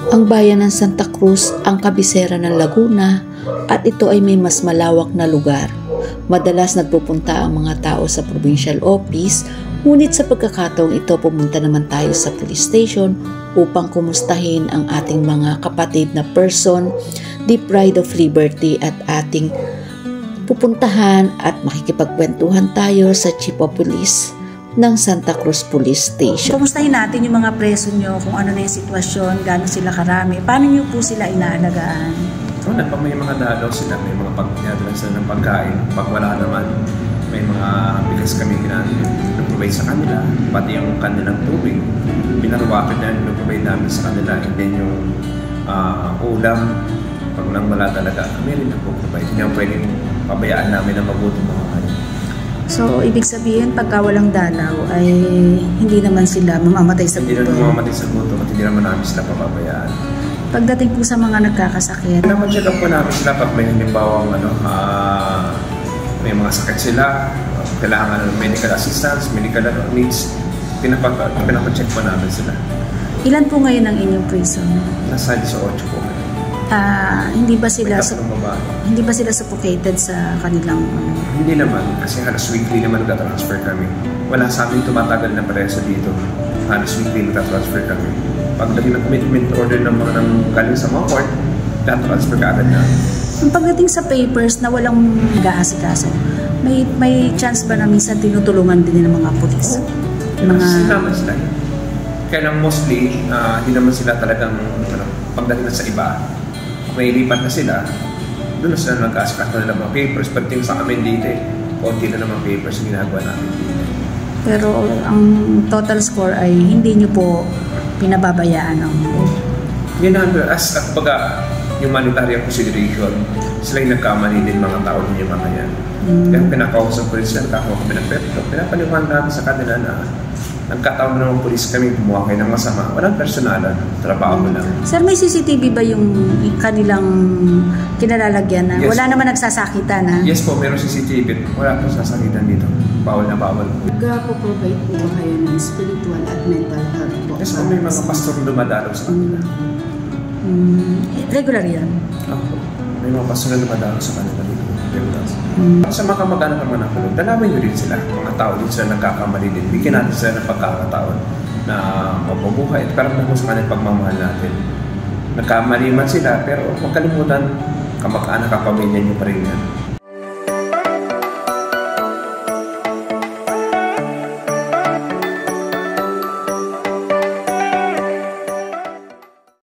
Ang bayan ng Santa Cruz ang kabisera ng Laguna at ito ay may mas malawak na lugar. Madalas nagpupunta ang mga tao sa provincial office, ngunit sa pagkakataong ito pumunta naman tayo sa police station upang kumustahin ang ating mga kapatid na person, the pride of liberty at ating pupuntahan at makikipagkwentuhan tayo sa Chief of Police ng Santa Cruz Police Station. Kumustahin natin yung mga preso nyo, kung ano na yung sitwasyon, gaano sila karami, paano nyo po sila inaalagaan? So, pag may mga dalaw sila, may mga pagkakataon sila ng pagkain, pag wala naman, may mga bigas kami pinag-provide sa kanila, pati yung kanilang tubig, pinarwakin na pinag-provide namin sa kanila, and then yung ulam, pag lang wala talaga, kami rin nag-provide. Hindi ang pwedeng pabayaan namin na mabuti mga kanila. So, ibig sabihin, pagka walang dalaw, ay hindi naman sila mamamatay sa gutom? Hindi naman mamamatay sa gutom at hindi naman namin sila papabayaan. Pagdating po sa mga nagkakasakit? Naman-check up po namin sila pag may halimbawa may mga sakit sila, kailangan ng medical assistance, medical needs, pinapacheck po namin sila. Ilan po ngayon ang inyong prison? Nasa 18 po. Hindi ba sila suffocated sa kanilang Hindi naman, kasi halos weekly naman nag-transfer kami. Wala sa amin tumatagal na preso dito. Halos weekly nag-transfer kami. Pagdating ng commitment order ng mga galing sa mga court, nag-transfer ka agad na. Pagdating sa papers na walang nag-aasikaso, may chance ba na minsan tinutulungan din ng mga pulis? Kasi naman sila. Kaya lang mostly, hindi naman sila talagang pagdating na sa iba, may lipat na sila, doon na sila nag-asikaso na ng mga papers. Pagdating sa amin dito, konti na naman papers yung ginagawa namin dito. Pero ang total score ay hindi nyo po pinababayaan ang humanitarian consideration, sila yung nagkamali din mga tao din yung mga yan. Kaya pinakausap ko rin sila, nagkakawa kami ng pepto. Pinapaliwan namin sa kanila na nagkataon na ng polis kami, gumawa kayo ng masama. Walang personalan, trabaho mo lang. Sir, may CCTV ba yung kanilang kinalalagyan na? Yes, wala naman nagsasakitan, ha? Yes po, meron CCTV. Wala pong sasakitan dito. Bawal na bawal. Nagpo-provide po ba kayo ng spiritual at mental health po? Yes po, may mga pastor dumadalaw sa kanila. Regular yan? Opo. May mga pastor na dumadalaw sa kanila dito. Sa mga kamag-anak naman ako, dalawin nyo din sila. Mga tao din sila nagkakamali din. Bigyan natin sila ng pagkakataon na mabubuhay at parang naman sa kanilang pagmamahal natin. Nagkamali man sila, pero huwag kalimutan, kamag-anak kapamilya nyo pa rin yan.